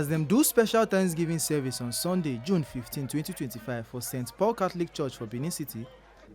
as them do special Thanksgiving service on Sunday, June 15, 2025 for St. Paul Catholic Church for Benin City,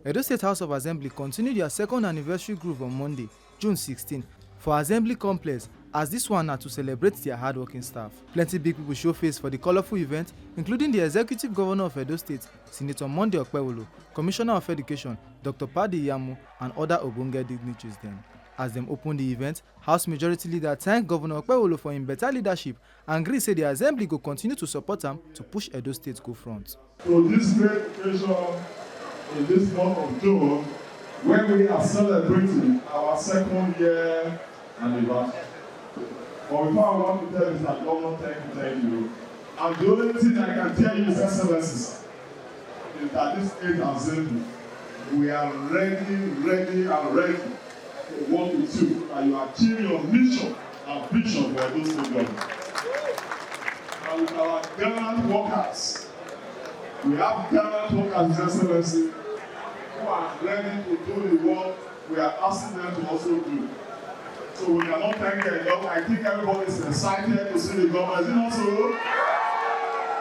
Edo State House of Assembly continued their second anniversary groove on Monday, June 16, for Assembly Complex, as this one na to celebrate their hardworking staff. Plenty big people show face for the colorful event, including the Executive Governor of Edo State, Senator Govunor Okpebholo, Commissioner of Education, Dr. Padi Yamu, and other ogbonge dignitaries then. As them opened the event, House Majority Leader thanked Govunor Okpebholo for him better leadership and agreed say the Assembly go continue to support him to push Edo State go front. So this great occasion in this month of June, when we are celebrating our second year anniversary. But before I want to tell you that Governor, thank you. And the only thing I can tell you, His Excellencies, is that this 8th Assembly, we are ready to work with you, and you achieve your mission and vision for Edo State government. And with our gallant workers, we have gallant workers, His Excellency, who are ready to do the work we are asking them to also do. So we cannot thank them enough. I think everybody is excited to see the government. Is it not so?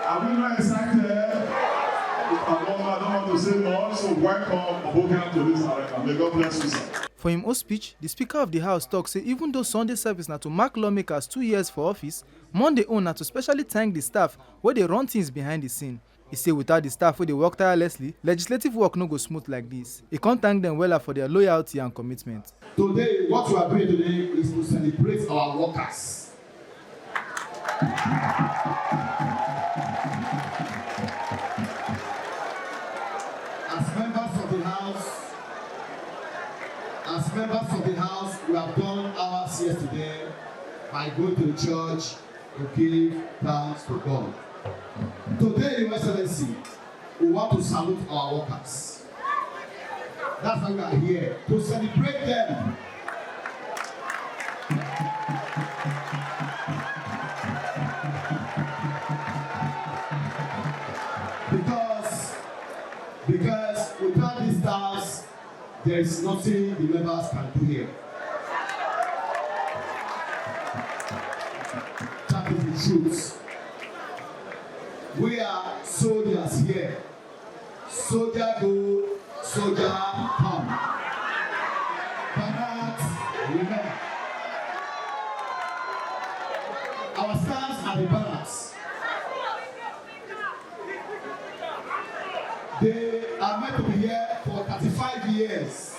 Are we not excited? I don't want to say more, so welcome Obogan to this arena. May God bless you, sir. For him own speech, the Speaker of the House talk say even though Sunday service na to mark lawmakers 2 years for office, Monday own na to specially thank the staff where they run things behind the scene. He say without the staff where they work tirelessly, legislative work no go smooth like this. He can't thank them well for their loyalty and commitment. Today, what we are doing today is to celebrate our workers. As members of the House, we have done ours yesterday by going to the church to give thanks to God. Today, Your Excellency, we want to salute our workers. That's why we are here, to celebrate them. Because without these stars, there is nothing the members can do here. That is the truth. We are soldiers here. Soldier go, soldier come. Barracks remain. Our stars are the barracks. They are meant to be here for 35 years.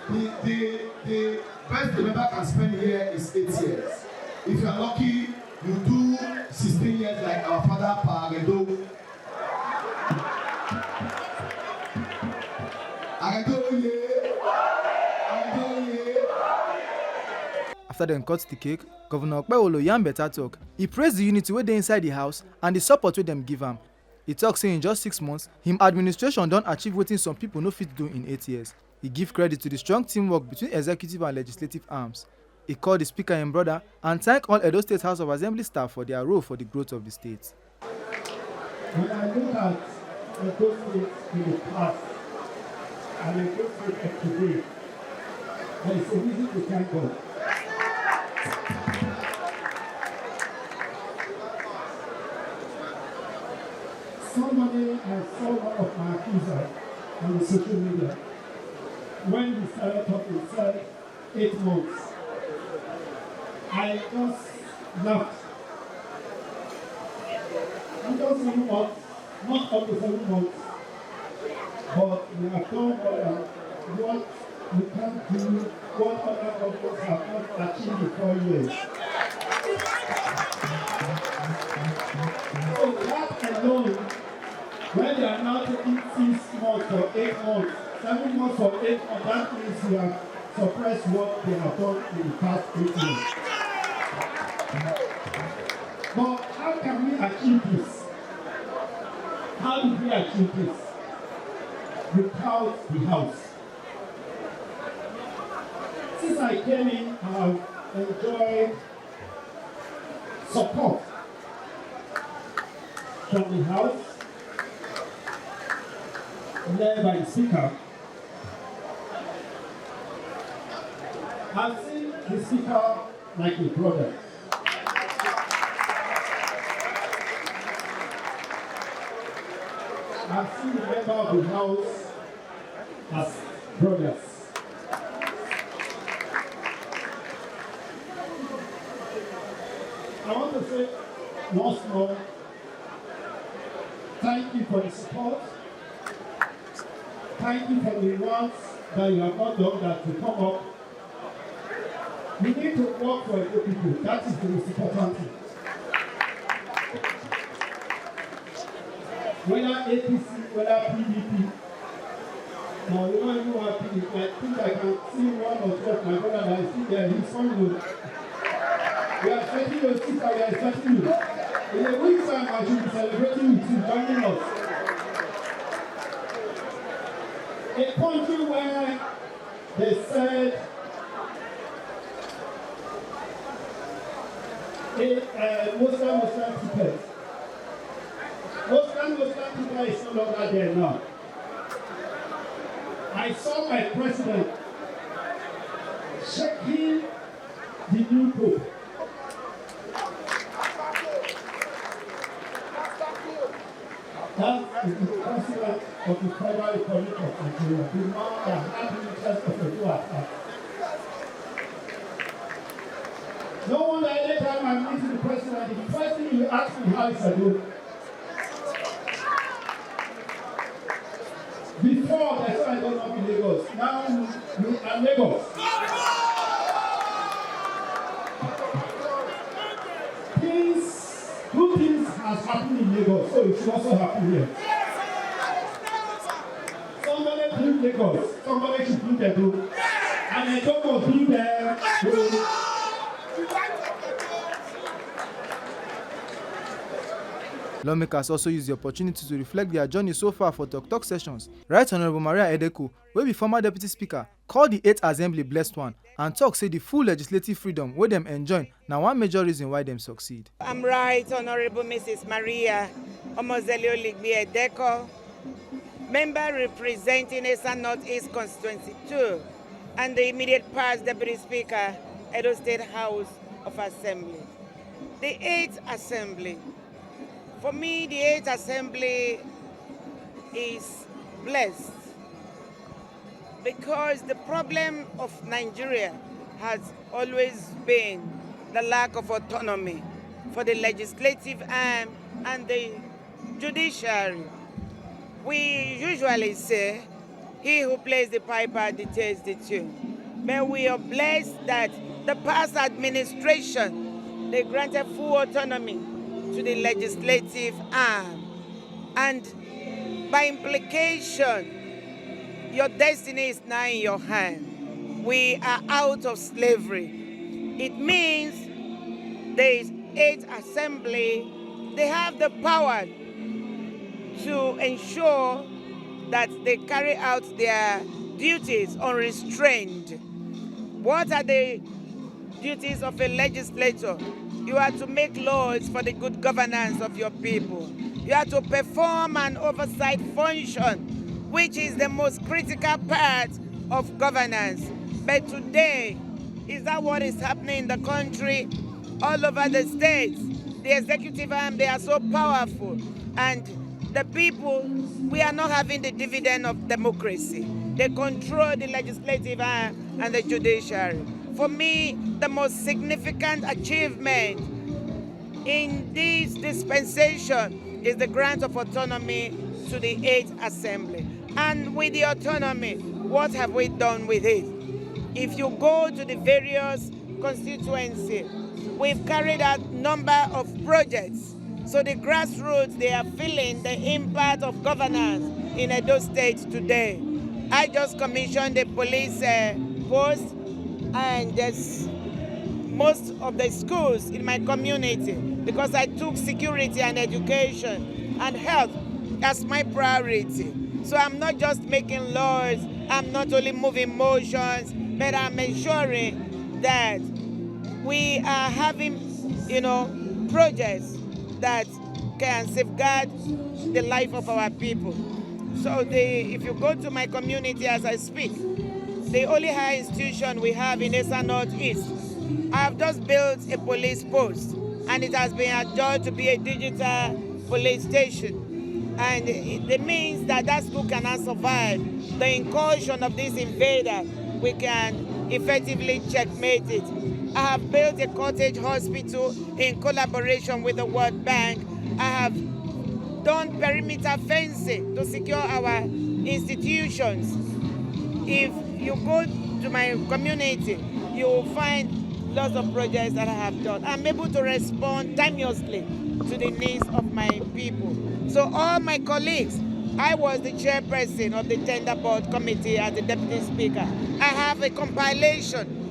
The best the member can spend here is 8 years. If you are lucky, you do 16 years like our father Paredo. After them cut the cake, Govunor Okpebholo yarn better talk. He praised the unity wey dey inside the house and the support wey them give am. He talk say in just 6 months, him administration don achieve wetin some people no fit do in 8 years. He give credit to the strong teamwork between executive and legislative arms. He called the Speaker and brother and thank all Edo State House of Assembly staff for their role for the growth of the state. When I look at Edo State in the past and Edo State of today, there is a reason to thank God. Somebody, I saw one of my accusers on the social media. When he started talking, said 8 months. I just laughed. And just 7 months, not up to 7 months, but we have done what we can't do, what other governments have not achieved in 4 years. So that alone, when they are now taking 6 months or 8 months, 7 months or 8 months, that means we have suppressed what they have done in the past 8 years. But how can we achieve this? How did we achieve this? Without the house. Since I came in, I have enjoyed support from the house, led by the Speaker. I've seen the Speaker like a brother. I've seen the member of the House as brothers. I want to say once more, thank you for the support. Thank you for the ones that you have not done that to come up. We need to work for the people. That is the most important thing. Whether APC, whether PDP, now you don't even want PDP. I think I can see one or two of my brother that is still there. He's from the. We are expecting your sister, we are expecting you. In a week's time, I should be celebrating with you, joining us. A country where they said Muslim people. Muslim people is no longer there now. I saw my president shaking the new pope. That is the president of the Federal Republic of Nigeria, the man that had the interest of the dual attack. No wonder every time I'm meeting the president, the first thing you ask me how is I doing. Before, they said I don't know in Lagos. Now, we are Lagos. Good things has happened in Lagos, so it should also happen here. Somebody build Lagos, somebody should build Edo, and Edo must build there. Lawmakers also use the opportunity to reflect their journey so far for talk sessions. Right Honorable Maria Edeko, wey be former Deputy Speaker, call the 8th Assembly blessed one and talk say the full legislative freedom wey dem enjoy na one major reason why dem succeed. I'm Right Honorable Mrs. Maria Omozelioligbe Edeko, member representing Esan Northeast Constituency 2 and the immediate past Deputy Speaker, Edo State House of Assembly. The 8th Assembly. For me, the 8th Assembly is blessed because the problem of Nigeria has always been the lack of autonomy for the legislative arm and the judiciary. We usually say, he who plays the piper dictates the tune. But we are blessed that the past administration, they granted full autonomy to the legislative arm. And by implication, your destiny is now in your hand. We are out of slavery. It means the 8th Assembly, they have the power to ensure that they carry out their duties unrestrained. What are the duties of a legislator? You are to make laws for the good governance of your people. You are to perform an oversight function, which is the most critical part of governance. But today, is that what is happening in the country? All over the states, the executive arm, they are so powerful. And the people, we are not having the dividend of democracy. They control the legislative arm and the judiciary. For me, the most significant achievement in this dispensation is the grant of autonomy to the 8th Assembly. And with the autonomy, what have we done with it? If you go to the various constituencies, we've carried out a number of projects. So the grassroots, they are feeling the impact of governance in Edo State today. I just commissioned a police post, and there's most of the schools in my community, because I took security and education and health as my priority. So I'm not just making laws, I'm not only moving motions, but I'm ensuring that we are having, projects that can safeguard the life of our people. So if you go to my community as I speak, the only higher institution we have in Esan Northeast, I have just built a police post, and it has been adjudged to be a digital police station. And it means that school cannot survive the incursion of this invader. We can effectively checkmate it. I have built a cottage hospital in collaboration with the World Bank. I have done perimeter fencing to secure our institutions. If you go to my community, you will find lots of projects that I have done. I'm able to respond timeously to the needs of my people. So all my colleagues, I was the chairperson of the tender board committee as the deputy speaker. I have a compilation,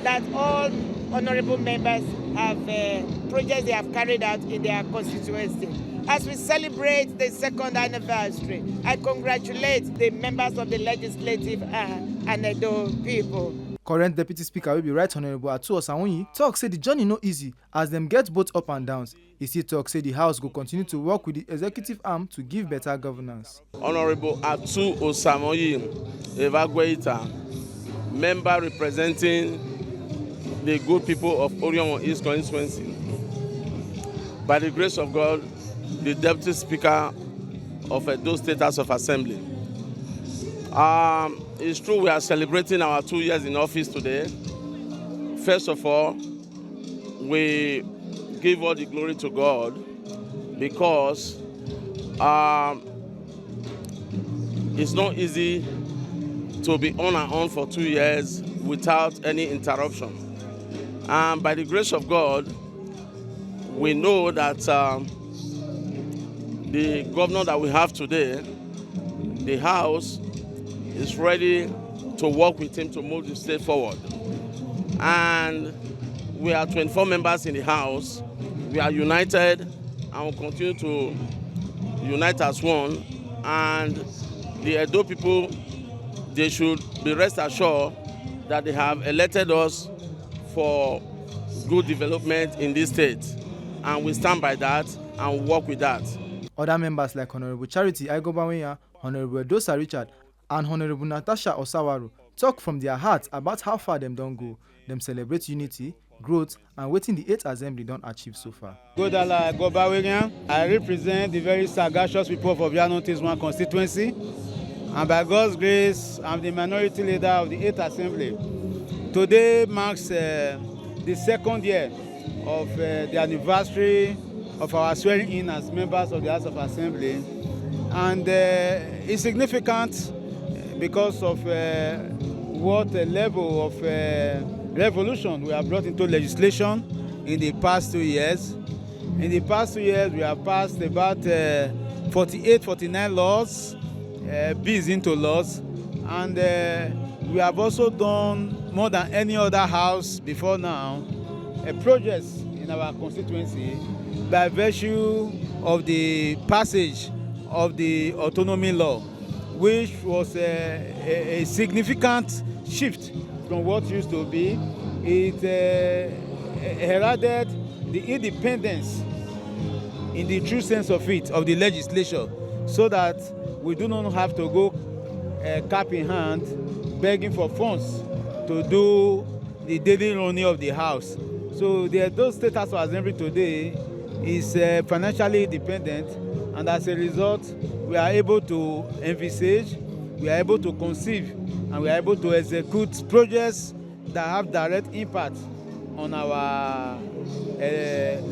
that all honorable members have projects they have carried out in their constituency. As we celebrate the second anniversary, I congratulate the members of the legislative and Edo people. Current Deputy Speaker will be Right Honorable Atu Osawunyi talk say the journey no easy as them get both up and downs. He still talk say the House will continue to work with the executive arm to give better governance. Honorable Atu Osawunyi, Evagweita, member representing the good people of Orion East constituency. By the grace of God, the Deputy Speaker of Edo State House of Assembly. It's true we are celebrating our 2 years in office today. First of all, we give all the glory to God because it's not easy to be on and on for 2 years without any interruption. And by the grace of God, we know that the governor that we have today, the House, is ready to work with him to move the state forward. And we are 24 members in the House. We are united and will continue to unite as one. And the Edo people, they should be rest assured that they have elected us for good development in this state. And we stand by that and work with that. Other members like Honorable Charity Aigobawenya, Honorable Edosa Richard, and Honorable Natasha Osawaru talk from their hearts about how far them don't go. Them celebrate unity, growth, and waiting the 8th Assembly don't achieve so far. Godala Gobawenya, I represent the very sagacious people of Obiano Tiswan constituency, and by God's grace, I'm the minority leader of the 8th Assembly. Today marks the second year of the anniversary of our swearing in as members of the House of Assembly, and it's significant because of what level of revolution we have brought into legislation in the past 2 years. In the past 2 years, we have passed about 49 laws, bills into laws, and we have also done more than any other house before now, projects in our constituency by virtue of the passage of the autonomy law, which was a significant shift from what used to be. It heralded the independence in the true sense of it, of the legislature, so that we do not have to go cap in hand begging for funds to do the daily running of the house. So the Edo State House of Assembly today is financially independent, and as a result, we are able to envisage, we are able to conceive, and we are able to execute projects that have direct impact on our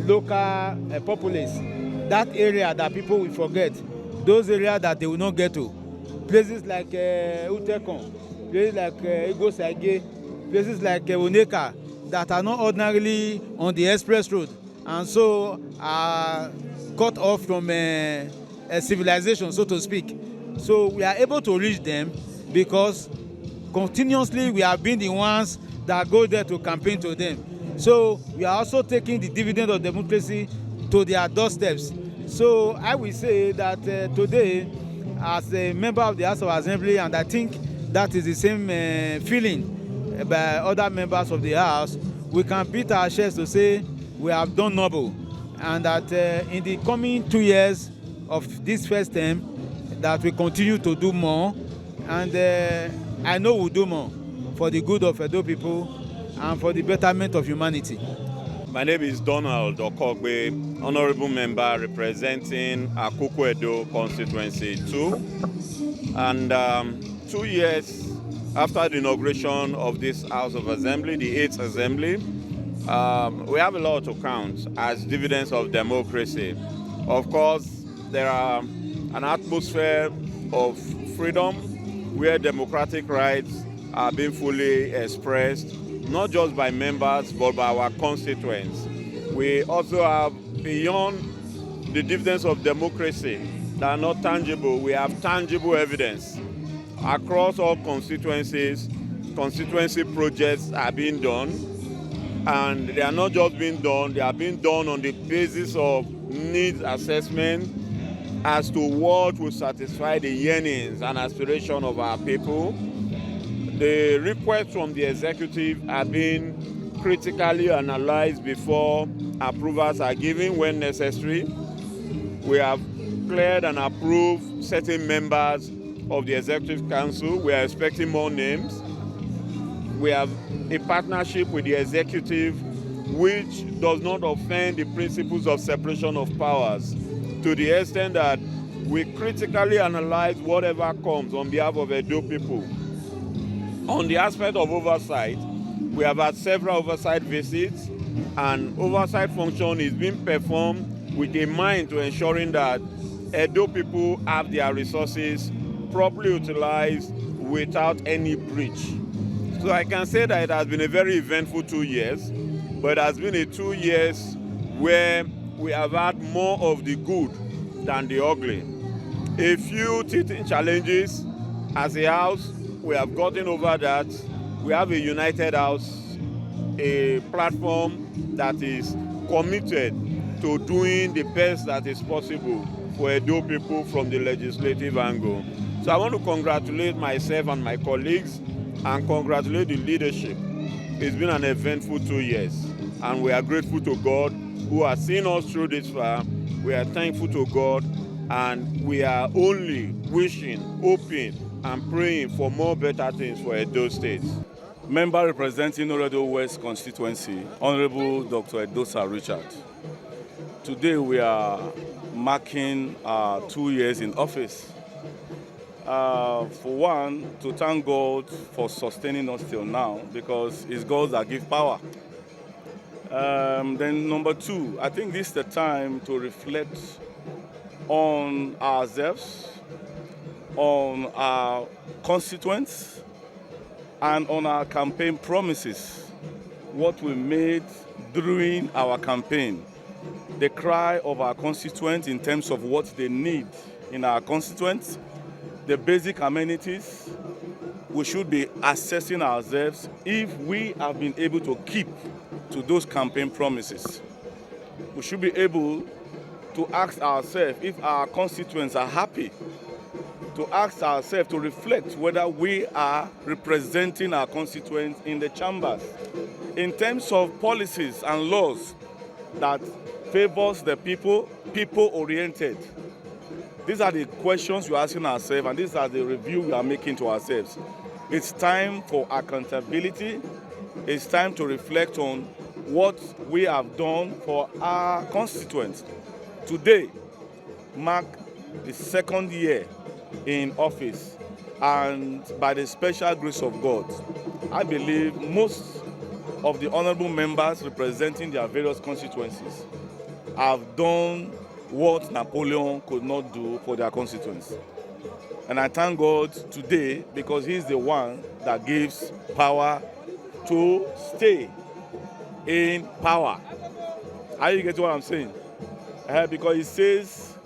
local populace. That area that people will forget, those areas that they will not get to. Places like Utekon, places like Igosage, places like Oneka that are not ordinarily on the express road, and so are cut off from a civilization, so to speak. So we are able to reach them because continuously we have been the ones that go there to campaign to them. So we are also taking the dividend of democracy to their doorsteps. So I will say that today, as a member of the House of Assembly, and I think that is the same feeling by other members of the House, we can beat our chests to say we have done noble, and that in the coming 2 years of this first term, that we continue to do more, and I know we'll do more for the good of Edo people and for the betterment of humanity. My name is Donald Okpebholo. honorable member representing Akoko Edo constituency 2. And 2 years after the inauguration of this House of Assembly, the 8th Assembly, we have a lot to count as dividends of democracy. Of course, there are an atmosphere of freedom where democratic rights are being fully expressed, not just by members, but by our constituents. We also have, beyond the dividends of democracy that are not tangible, we have tangible evidence. Across all constituencies, constituency projects are being done, and they are not just being done, they are being done on the basis of needs assessment as to what will satisfy the yearnings and aspirations of our people. The requests from the executive are being critically analyzed before approvals are given when necessary. We have cleared and approved certain members of the Executive Council. We are expecting more names. We have a partnership with the executive which does not offend the principles of separation of powers, to the extent that we critically analyze whatever comes on behalf of Edo people. On the aspect of oversight, we have had several oversight visits, and oversight function is being performed with a mind to ensuring that Edo people have their resources properly utilized without any breach. So I can say that it has been a very eventful 2 years, but it has been a 2 years where we have had more of the good than the ugly. A few teething challenges as a house, we have gotten over that. We have a united house, a platform that is committed to doing the best that is possible for Edo people from the legislative angle. So I want to congratulate myself and my colleagues and congratulate the leadership. It's been an eventful 2 years, and we are grateful to God who has seen us through this far. We are thankful to God, and we are only wishing, hoping, and praying for more better things for Edo State. Member representing Oredo West constituency, Honorable Dr. Edosa Richard. Today we are marking 2 years in office. For one, to thank God for sustaining us till now, because it's God that gives power. Then number two, I think this is the time to reflect on ourselves, on our constituents, and on our campaign promises, what we made during our campaign, the cry of our constituents in terms of what they need in our constituents, the basic amenities. We should be assessing ourselves if we have been able to keep to those campaign promises. We should be able to ask ourselves if our constituents are happy, to ask ourselves to reflect whether we are representing our constituents in the chambers in terms of policies and laws that favors the people, people-oriented. These are the questions we're asking ourselves, and these are the review we are making to ourselves. It's time for accountability. It's time to reflect on what we have done for our constituents. Today marks the 2nd year in office, and by the special grace of God, I believe most of the honorable members representing their various constituencies have done what Napoleon could not do for their constituents. And I thank God today because he's the one that gives power to stay in power. Are you getting what I'm saying? Because he says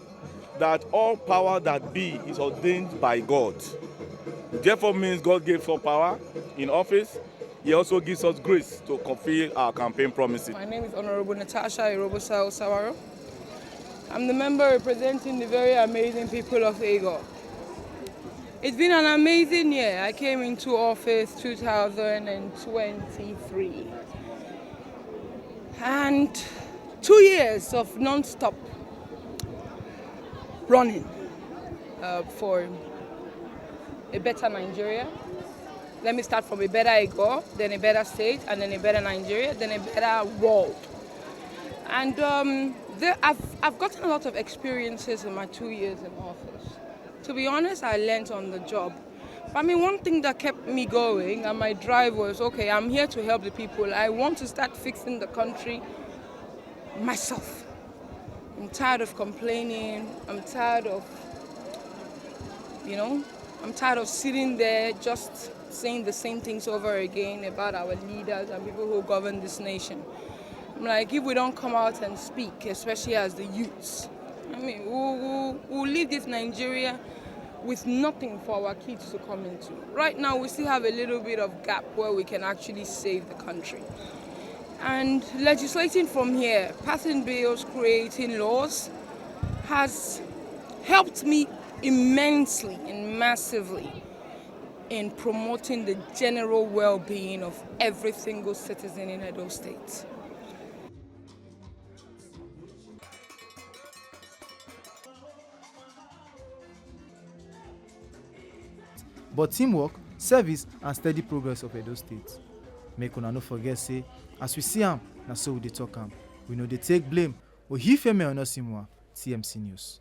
that all power that be is ordained by God. Therefore means God gave us power in office. He also gives us grace to fulfill our campaign promises. My name is Honorable Natasha Irobosa Osawaro. I'm the member representing the very amazing people of Ego. It's been an amazing year. I came into office 2023. And 2 years of non-stop running for a better Nigeria. Let me start from a better Ego, then a better state, and then a better Nigeria, then a better world. And I've gotten a lot of experiences in my 2 years in office. To be honest, I learned on the job. But I mean, one thing that kept me going and my drive was, okay, I'm here to help the people. I want to start fixing the country myself. I'm tired of complaining. I'm tired of, I'm tired of sitting there just saying the same things over again about our leaders and people who govern this nation. I'm like, if we don't come out and speak, especially as the youths, I mean, we'll leave this Nigeria with nothing for our kids to come into. Right now, we still have a little bit of gap where we can actually save the country. And legislating from here, passing bills, creating laws, has helped me immensely and massively in promoting the general well-being of every single citizen in Edo State. But teamwork, service and steady progress of Edo State. Make una no forget say, as we see am, na so we dey talk am. We no dey take blame. Ohifemi Onosimwa, TMC News.